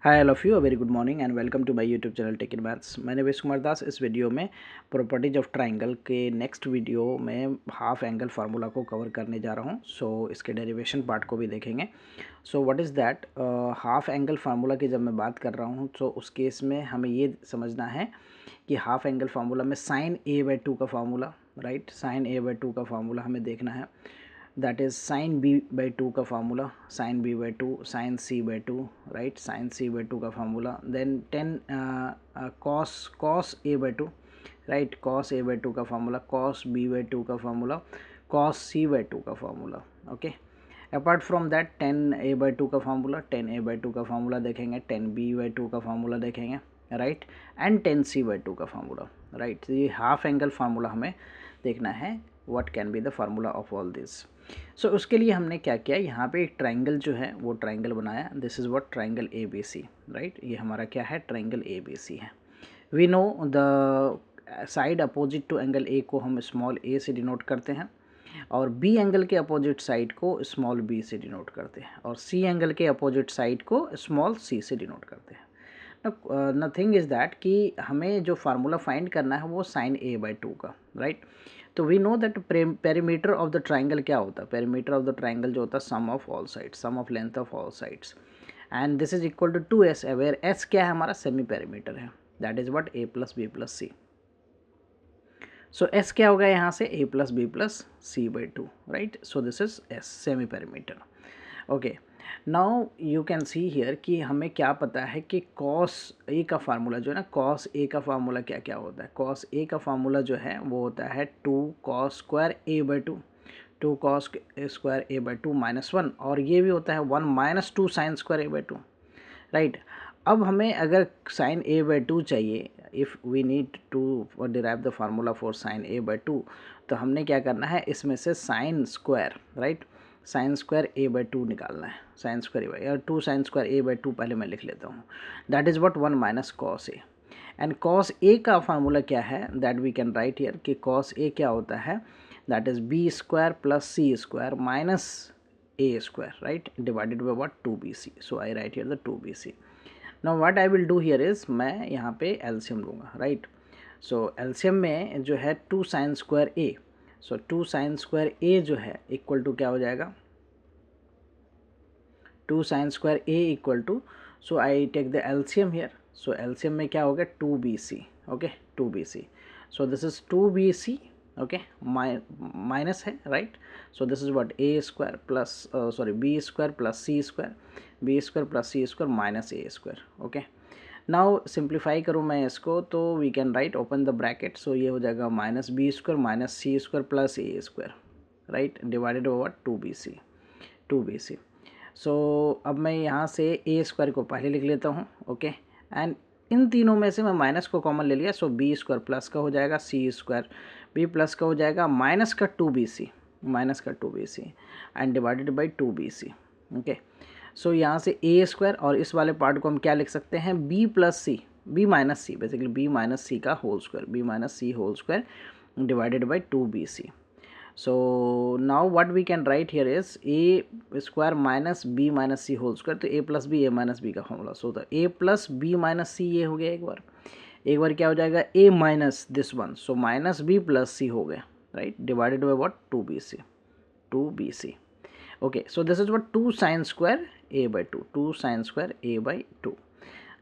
Hi all of you, very good morning and welcome to my YouTube channel Tech in Maths. मैंने वेश कुमार दास। इस video में properties of triangle के next video में half angle formula को cover करने जा रहा हूँ। सो इसके डेरिवेशन पार्ट को भी देखेंगे। So what is that half angle formula की जब मैं बात कर रहा हूँ तो उस केस में हमें ये समझना है कि हाफ एंगल फार्मूला में साइन ए बाई टू का formula, right, sine A by two का फार्मूला हमें देखना है। That is sine B by two का formula, sine B by two, sine C by two, right, sine C by two का formula. Then tan cos A by two, right, cos A by two का formula, cos B by two का formula, cos C by two का formula. Okay, apart from that tan A by two का formula, tan A by two का formula देखेंगे, tan B by two का formula देखेंगे, right, and tan C by two का formula, right. ये half angle formula हमें देखना है, what can be the formula of all this. So उसके लिए हमने क्या किया, यहाँ पे एक ट्राइंगल जो है वो ट्राइंगल बनाया। This is what triangle A B C, right. ये हमारा क्या है, ट्राइंगल ए बी सी है। We know the side opposite to angle A को हम स्मॉल ए से डिनोट करते हैं, और बी एंगल के अपोजिट साइड को स्मॉल बी से डिनोट करते हैं, और सी एंगल के अपोजिट साइड को स्मॉल सी से डिनोट करते हैं। नथिंग इज़ दैट कि हमें जो फार्मूला फाइंड करना है वो साइन ए बाई टू का, राइट। तो we know that perimeter of the triangle क्या होता है, पेरीमीटर ऑफ द ट्राइंगल जो होता है sum of all sides, sum of length of all sides, and this is equal to 2s, where s क्या है, हमारा सेमी पेरीमीटर है। That is what a plus B plus C. So s क्या होगा यहाँ से, a plus B plus C by two, right. So this is s, semi perimeter. Okay, now you can see here कि हमें क्या पता है कि कॉस ए का फार्मूला जो है ना, कॉस ए का फार्मूला क्या क्या होता है। कॉस ए का फार्मूला जो है वो होता है two cos square A by two, two cos square A by two minus one, और ये भी होता है one minus two sine square A by two, right. अब हमें अगर साइन ए बाई टू चाहिए, if we need to derive the formula for sine A by two, तो हमने क्या करना है, इसमें से sine square, right, sine square A by two निकालना है। साइन स्क्वायर ए बाई, और two sine square A by two पहले मैं लिख लेता हूँ। That is what one minus cos A, and cos A का फार्मूला क्या है, that we can write here कि कॉस ए क्या होता है, that is B square plus C square minus A square, right, divided by what, two B C. So I write here the two B C. Now what I will do here is, मैं यहाँ पे LCM लूँगा, right. सो LCM में जो है two sine square A, so two sine square A जो है equal to क्या हो जाएगा, two sine square A equal to, so I take the LCM here. So LCM में क्या हो गया, two B C, okay, two B C. So this is two B C, okay, minus है, right. So this is what A square plus sorry B square plus C square, B square plus C square minus A square. Okay, now simplify करूँ मैं इसको तो we can write open the bracket. So ये हो जाएगा minus B square minus C square plus A square, right, divided by what, two B C, two B C. So अब मैं यहाँ से ए स्क्वायर को पहले लिख लेता हूँ, ओके, एंड इन तीनों में से मैं माइनस को कॉमन ले लिया। सो बी स्क्वायर प्लस का हो जाएगा, सी स्क्वायर बी प्लस का हो जाएगा, माइनस का टू बी सी, माइनस का two B C, and divided by two B C. Okay, so यहाँ से ए स्क्वायर और इस वाले पार्ट को हम क्या लिख सकते हैं, B plus C, B minus C, basically B minus C का whole square, B minus C whole square divided by two B C. So now what we can write here is a square minus b minus c whole square, तो a plus b a minus b का formula. सो तो a plus b minus c ये हो गया, एक बार क्या हो जाएगा, a minus this one, so minus b plus c हो गया, right, divided by what, two B C, two B C. Okay, so this is what two sine square a by two, two sine square a by two.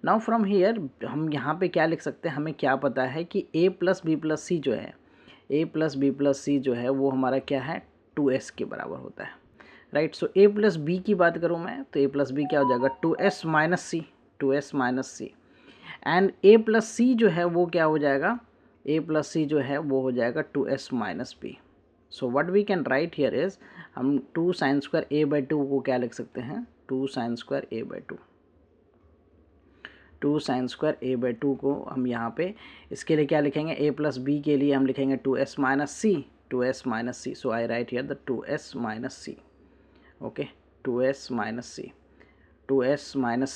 Now from here हम यहाँ पे क्या लिख सकते हैं, हमें क्या पता है कि a plus B plus C जो है, ए प्लस बी प्लस सी जो है वो हमारा क्या है, टू एस के बराबर होता है, राइट। सो ए प्लस बी की बात करूँ मैं तो ए प्लस बी क्या हो जाएगा, two S minus C, two S minus C, and A plus C जो है वो क्या हो जाएगा, ए प्लस सी जो है वो हो जाएगा two S minus B. So what we can write here is, हम two sine square A by two को क्या लिख सकते हैं, two sine square A by two, two sine square A by two को हम यहाँ पे इसके लिए क्या लिखेंगे, ए प्लस बी के लिए हम लिखेंगे two S minus C, two S minus C. So I write here the two S minus C, okay, two S minus C, two S minus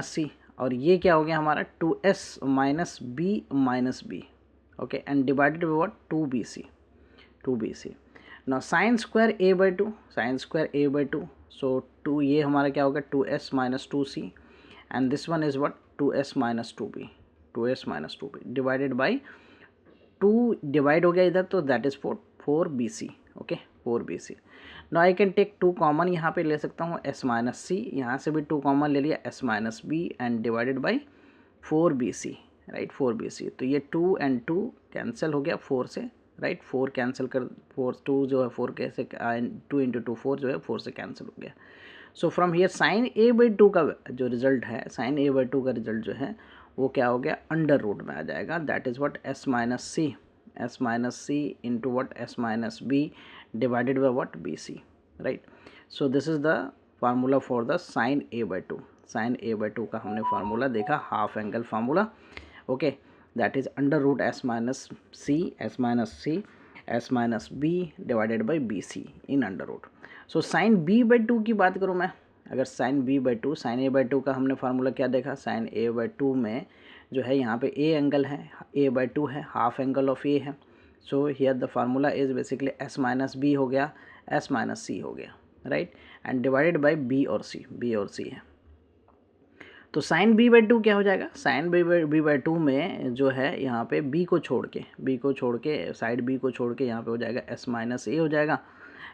सी, और ये क्या हो गया हमारा, two S minus B, okay, and divided by what, two B C, two B C. Now sine square A by two, sine square A by two, so two ये हमारा क्या होगा, two S minus two C, and this one is what, 2s minus 2b, 2s minus 2b divided by 2 divide हो गया इधर, तो that is 4bc. Okay 4bc. Now I can take 2 common, यहाँ पे ले सकता हूँ s माइनस सी, यहाँ से भी 2 कॉमन ले लिया s minus B and divided by 4bc, right 4bc. तो ये 2 and 2 कैंसिल हो गया 4 से, राइट 4 कैंसिल कर, 4 2 जो है 4 कैसे 2 इंटू 2 4 जो है 4 से कैंसिल हो गया. सो from here sine a by 2 का जो रिजल्ट है, साइन a बाई 2 का रिजल्ट जो है वो क्या हो गया, अंडर रूट में आ जाएगा. That is what, s minus C into what, s minus B divided by what, bc, right. So this is the formula for the sine a by 2. Sine a by 2 का हमने फार्मूला देखा, half angle formula. Okay, that is under root s minus C s minus B divided by bc in under root. So sine b by 2 की बात करूँ मैं, अगर sign b by 2, sine a by 2 का हमने फार्मूला क्या देखा, sign a by 2 में जो है यहाँ पे a एंगल है, a बाई 2 है, हाफ एंगल ऑफ a है. So here the formula is basically s minus B हो गया, s माइनस सी हो गया, right, and divided by b और c है. तो साइन b बाई 2 क्या हो जाएगा, साइन b बाई 2 में जो है यहाँ पे b को छोड़ के साइड b को छोड़ के यहाँ पे हो जाएगा s माइनस a हो जाएगा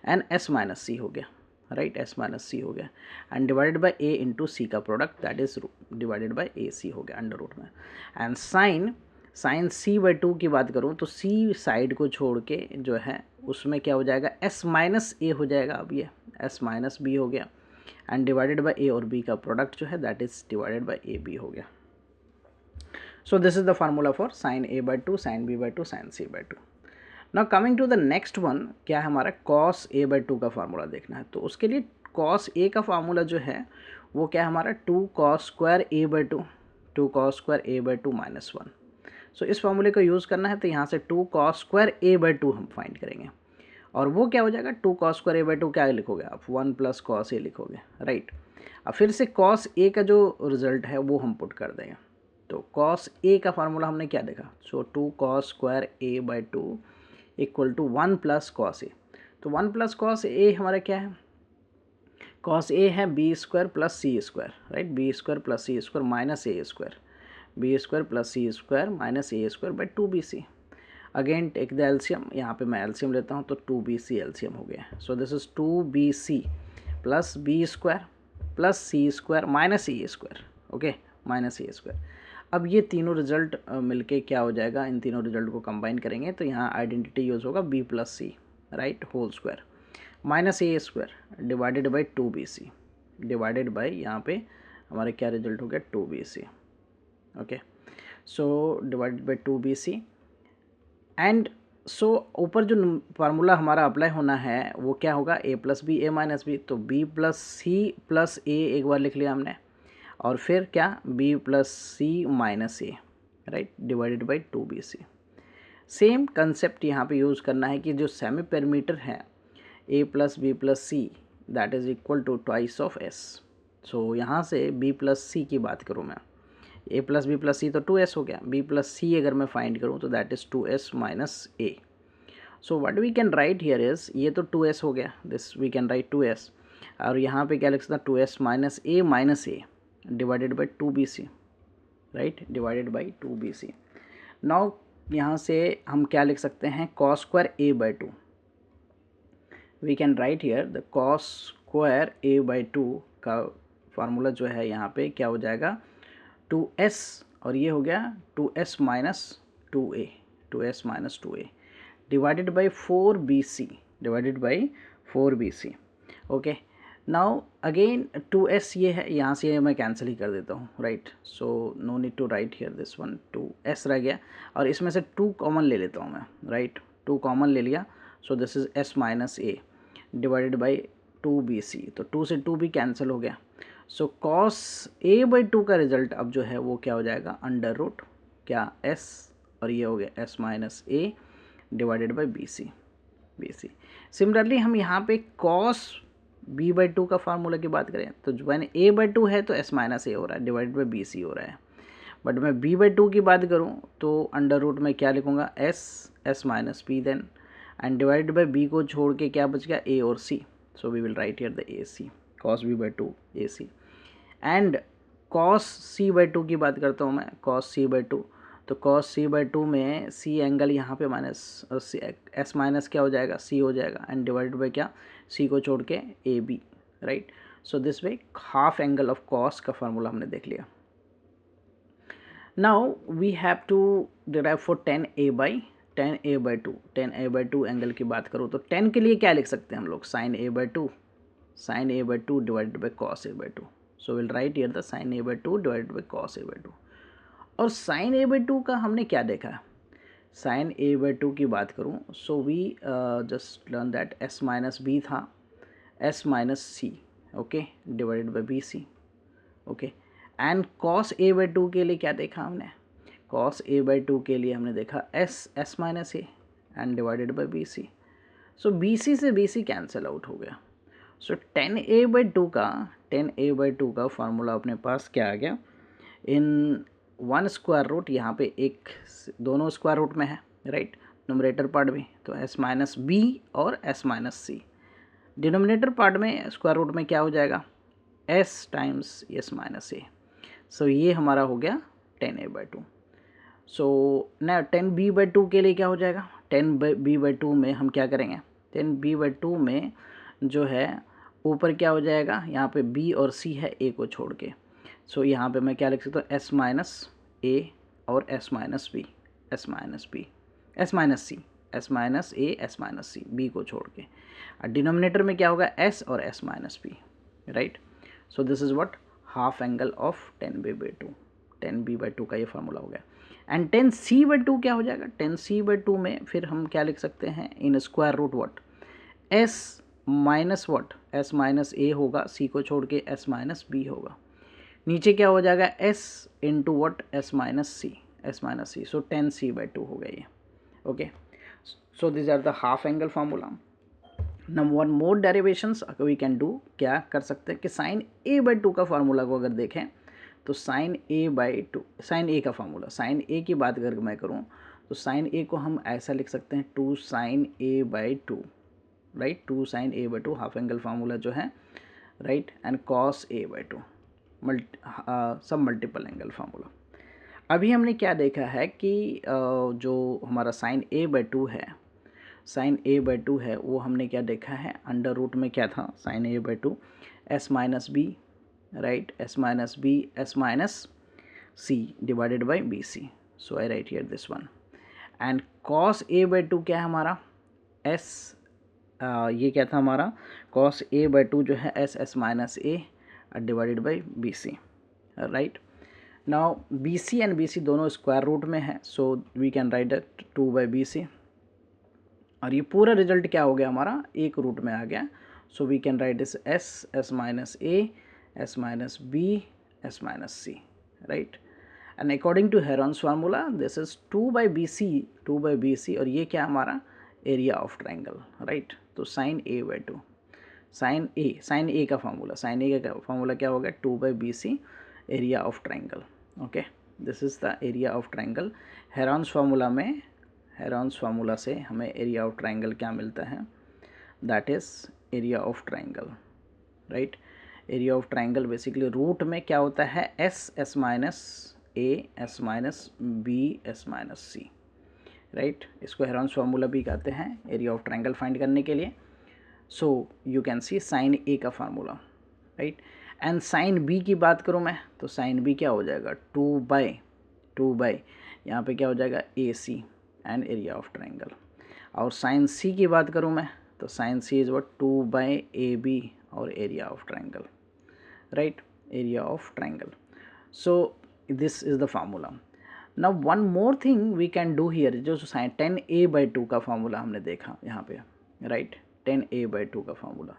एंड s माइनस सी हो गया, राइट, s माइनस सी हो गया and divided by a into C का product, that is divided by A C हो गया अंडर रूट में. एंड साइन c बाई 2 की बात करूँ तो c साइड को छोड़ के जो है उसमें क्या हो जाएगा, s माइनस a हो जाएगा. अब ये s माइनस b हो गया एंड डिवाइडेड बाई a और b का प्रोडक्ट जो है that is divided by A B हो गया. So this is the formula for sine a by 2, sine b by 2, sine c by 2. Now coming to the next one, क्या है हमारा, cos a by 2 का formula देखना है. तो उसके लिए कॉस a का फार्मूला जो है वो क्या है हमारा, 2 cos square a by 2, 2 cos square a by 2 minus 1. सो इस फार्मूले को यूज़ करना है, तो यहाँ से 2 कॉस स्क्वायर a बाई 2 हम फाइंड करेंगे और वो क्या हो जाएगा, 2 कॉस स्क्वायर a बाई 2 क्या लिखोगे आप, 1 प्लस कॉस a लिखोगे, राइट. अब फिर से कॉस a का जो रिजल्ट है वो हम पुट कर देंगे. तो कॉस a का फार्मूला हमने क्या देखा, so 2 cos square a by 2 equal to 1 plus cos A. तो 1 प्लस कॉस ए हमारा क्या है, कॉस ए है B square plus C square, right, B square plus C square minus A square, B square plus C square minus A square by 2bc. Again take the LCM, यहाँ पे मैं एल्सियम लेता हूँ तो 2bc एल्सियम हो गया. So this is 2bc plus B square plus C square minus A square, okay, minus A square. अब ये तीनों रिजल्ट मिलके क्या हो जाएगा, इन तीनों रिजल्ट को कंबाइन करेंगे तो यहाँ आइडेंटिटी यूज़ होगा b plus C, right, whole square minus A square divided by 2bc divided by यहाँ पे हमारे क्या रिजल्ट हो गया, 2bc. Okay, so divided by 2bc and so ऊपर जो फार्मूला हमारा अप्लाई होना है वो क्या होगा, a plus b a minus b. तो b plus c plus a एक बार लिख लिया हमने और फिर क्या, b plus c minus a, right, divided by 2bc. Same concept यहाँ पे यूज़ करना है कि जो सेमी पेरीमीटर है a plus B plus c that is equal to twice of s. So यहाँ से b प्लस सी की बात करूँ मैं, a प्लस बी प्लस सी तो 2s हो गया, b प्लस सी अगर मैं फाइंड करूँ तो that is 2s minus A. So what we can write here is, ये तो 2s हो गया, this we can right 2s और यहाँ पे क्या लिख सकता, 2s minus a divided by 2bc, right, divided by 2bc. Now यहाँ से हम क्या लिख सकते हैं, cos square a by 2. We can write here the cos square a by 2 का फार्मूला जो है यहाँ पे क्या हो जाएगा, 2s और ये हो गया 2s minus 2a, 2s minus 2a divided by 4bc, divided by 4bc. Okay, now again 2s ये है, यहाँ से मैं कैंसिल ही कर देता हूँ, right. So no need to write here this one, 2s रह गया और इसमें से 2 कॉमन ले लेता हूँ मैं, राइट, 2 कॉमन ले लिया. सो this is s minus a divided by 2bc. तो 2 से 2 भी कैंसिल हो गया. सो कॉस a बाई 2 का रिजल्ट अब जो है वो क्या हो जाएगा, अंडर रूट क्या s और ये हो गया s minus a divided by bc. Similarly हम यहाँ पे कॉस b बाई 2 का फार्मूला की बात करें तो जो मैंने a बाई 2 है तो s माइनस ए हो रहा है डिवाइडेड बाई bc हो रहा है. बट मैं b बाई 2 की बात करूँ तो अंडर रूट में क्या लिखूँगा, s minus p then and divided by b को छोड़ के क्या बच गया, a और c. So we will write here the ac, cos b by 2 ac and cos C by two की बात करता हूँ मैं, कॉस सी बाई टू, तो कॉस सी बाई टू में सी एंगल यहाँ पे माइनस एस माइनस क्या हो जाएगा, सी हो जाएगा, एंड डिवाइडेड बाई क्या, सी को छोड़ के A B, right. So this way half angle of cos का फार्मूला हमने देख लिया। Now we have to derive for tan A by two, tan A by two angle की बात करूँ तो 10 के लिए क्या लिख सकते हैं हम लोग, sine A by two, sine A by two divided by cos A by two. So will write here the sine A by two divided by cos A by two. और साइन ए बाई टू का हमने क्या देखा है, sine A by two की बात करूँ, so we just learn that S minus B था, S minus C, okay, divided by B C, okay. And cos A by two के लिए क्या देखा हमने, कॉस ए बाई टू के लिए हमने देखा s minus A and divided by B C. So b c से बी सी कैंसिल आउट हो गया। So tan A by two का फार्मूला अपने पास क्या आ गया, इन वन स्क्वायर रूट, यहाँ पे एक दोनों स्क्वायर रूट में है, राइट, न्यूमरेटर पार्ट में तो एस माइनस बी और एस माइनस सी, डिनोमिनेटर पार्ट में स्क्वायर रूट में क्या हो जाएगा, एस टाइम्स एस माइनस ए। सो ये हमारा हो गया टेन ए बाई टू। सो ना टेन बी बाई टू के लिए क्या हो जाएगा, टेन बी बाई टू में हम क्या करेंगे, टेन बी बाई टू में जो है ऊपर क्या हो जाएगा, यहाँ पे बी और सी है ए को छोड़ के। सो यहाँ पे मैं क्या लिख सकता हूँ, एस माइनस ए और s minus B, S minus B, S minus C, S minus A S minus c, b को छोड़ के। और डिनोमिनेटर में क्या होगा, एस और s minus b, right. So this is what half angle of tan B by two, tan B by two का ये फार्मूला हो गया। And tan C by two क्या हो जाएगा, टेन सी बाई टू में फिर हम क्या लिख सकते हैं, in square root what, S minus what, S minus A होगा, सी को छोड़ के एस माइनस बी होगा, नीचे क्या हो जाएगा, S into what, S minus C, S minus C. So tan C by two हो गया ये, okay. So this are the half angle formula. Number one more derivations we can do, क्या कर सकते हैं कि साइन ए बाई टू का formula को अगर देखें तो sine A by two, sine A का फार्मूला, साइन ए की बात अगर मैं करूँ तो साइन ए को हम ऐसा लिख सकते हैं, two sine A by two, right, two sine A by two half angle formula जो है, right, and cos A by two sub multiple angle formula. अभी हमने क्या देखा है कि जो हमारा साइन ए बाई टू है, साइन ए बाई टू है, वो हमने क्या देखा है, अंडर रूट में क्या था, sine A by two S minus b, right, s minus B S minus c divided by B C. So I write here this one. And cos A by two क्या है हमारा, S ये क्या था हमारा, कॉस ए बाई टू जो है s S minus a divided by B C, right. Now b C and b c दोनों स्क्वायर रूट में है, so we can write that two by B C, और ये पूरा रिजल्ट क्या हो गया हमारा, एक रूट में आ गया। So we can write this S S minus A S minus B S minus C, right. And according to Heron's formula this is two by B C, और ये क्या हमारा एरिया ऑफ ट्राइंगल, राइट। तो sine A by two, sine A का formula, sine A का formula क्या होगा, two by B C area of triangle, okay. This is the area of triangle. Heron's formula में, हेरॉन्स फार्मूला से हमें area of triangle क्या मिलता है, that is area of triangle, right. Area of triangle basically root में क्या होता है, s S minus A S minus B S minus C, right. इसको हेरॉन्स फार्मूला भी कहते हैं एरिया ऑफ ट्राइंगल फाइंड करने के लिए। So you can see sine A का formula, right. And sine B की बात करूँ मैं तो साइन बी क्या हो जाएगा, टू बाई यहाँ पे क्या हो जाएगा, A C and area of triangle. और साइन सी की बात करूँ मैं तो sine C is what, two by A B और area of triangle, right, area of triangle. So this is the formula. Now one more thing we can do here, जो sine tan A by two का formula हमने देखा यहाँ पे, right, tan A by two का formula,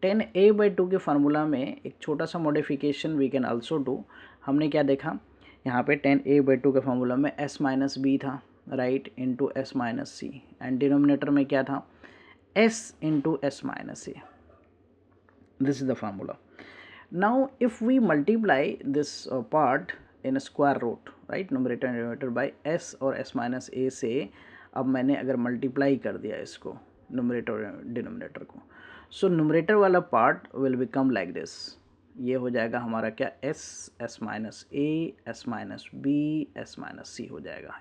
tan A by two के formula में एक छोटा सा modification we can also do. हमने क्या देखा यहाँ पे, टेन ए बाई टू के फार्मूला में एस माइनस बी था, right, into S minus C, and denominator में क्या था, s into S minus a. This is the formula. Now if we multiply this part in square root, right, numerator and denominator by s और s minus ए से, अब मैंने अगर multiply कर दिया इसको, न्यूमरेटर और डिनोमिनेटर को, सो न्यूमरेटर वाला part will become like this, ये हो जाएगा हमारा क्या, एस, एस माइनस ए, S minus B, S minus C हो जाएगा,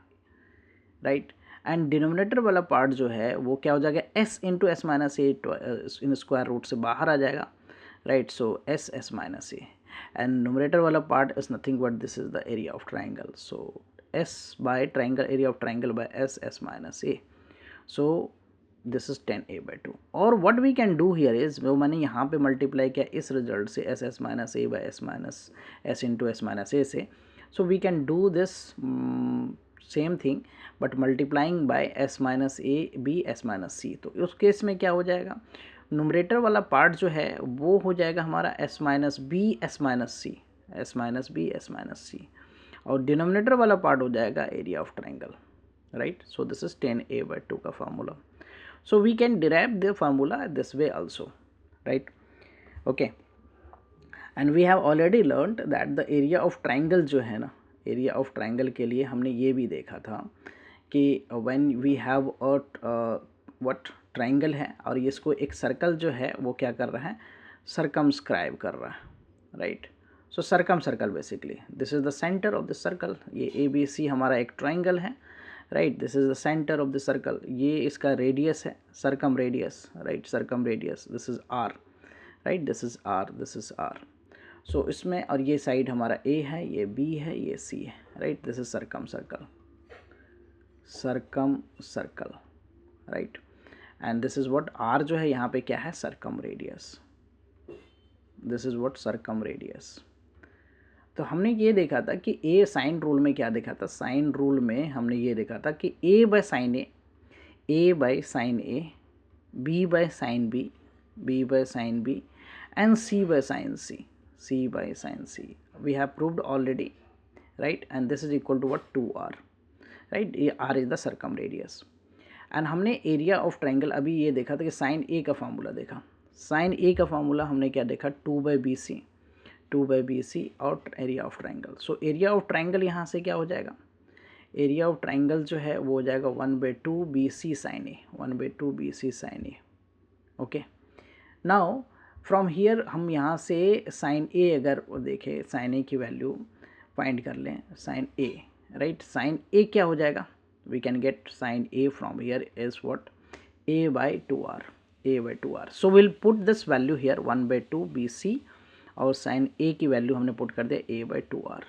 राइट। एंड डिनोमिनेटर वाला पार्ट जो है वो क्या हो जाएगा, S into S minus A इन स्क्वायर रूट से बाहर आ जाएगा, right. So S, S minus A, and nominator वाला part is nothing but this is the area of triangle, so S by triangle, area of triangle by S, S minus A, so this is 10a/2। और what we can do here is, वो मैंने यहाँ पे multiply किया इस result से, S, S minus A by S minus S into S minus ए से, so we can do this same thing but multiplying by S minus A B S minus C. तो उस केस में क्या हो जाएगा, नुमरेटर वाला part जो है वो हो जाएगा हमारा s minus B S minus सी, S minus B S minus सी, और डिनोमिनेटर वाला पार्ट हो जाएगा area of triangle, right. So this is 10a/2 का formula. So we can derive the formula this way also, right? Okay, and we have already learned that the area of triangle जो है ना, area of triangle के लिए हमने ये भी देखा था कि when we have a what triangle है और इसको एक सर्कल जो है वो क्या कर रहा है, circumscribe कर रहा है, right? So circle basically, this is the center of the circle, ये ABC हमारा एक triangle है, right, this is the centre of the circle, ये इसका रेडियस है, circumradius, right, circumradius, this is r, right, this is r, this is r. So इसमें, और ये साइड हमारा ए है, ये बी है, ये सी है, right, this is circumcircle, circumcircle, right. And this is what, r जो है यहाँ पे क्या है, circumradius, this is what circumradius. तो हमने ये देखा था कि ए साइन रूल में क्या देखा था, साइन रूल में हमने ये देखा था कि a by sine a by sine a, b by sine b, b by sine b, and c by sine c, c by sine c, we have proved already, right. And this is equal to what, 2r, right, ये r is the circumradius. And हमने area of triangle अभी ये देखा था कि sine A का formula देखा, sign A का फार्मूला हमने क्या देखा, 2/BC, 2/BC और area of triangle. So area of triangle यहाँ से क्या हो जाएगा, एरिया ऑफ ट्राइंगल जो है वो हो जाएगा 1/2BC sine a, 1/2BC sine a, okay. Now from here हम यहाँ से साइन ए अगर देखें, साइन ए की वैल्यू फाइंड कर लें, sine a, right, sine a क्या हो जाएगा, we can get sine a from here is what, a/2r, a/2r। So will put this value here 1/2BC और साइन ए की वैल्यू हमने पुट कर दिया a/2r।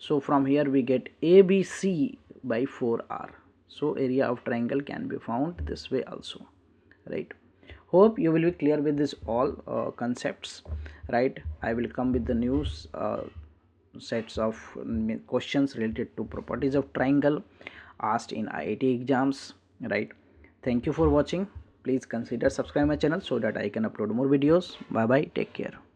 So from here we get ABC/4r। So area of triangle can be found this way also, right. Hope you will be clear with this all concepts, right? I will come with the new sets of questions related to properties of triangle asked in IIT exams, right? Thank you for watching. Please consider subscribe my channel so that I can upload more videos. Bye bye, take care.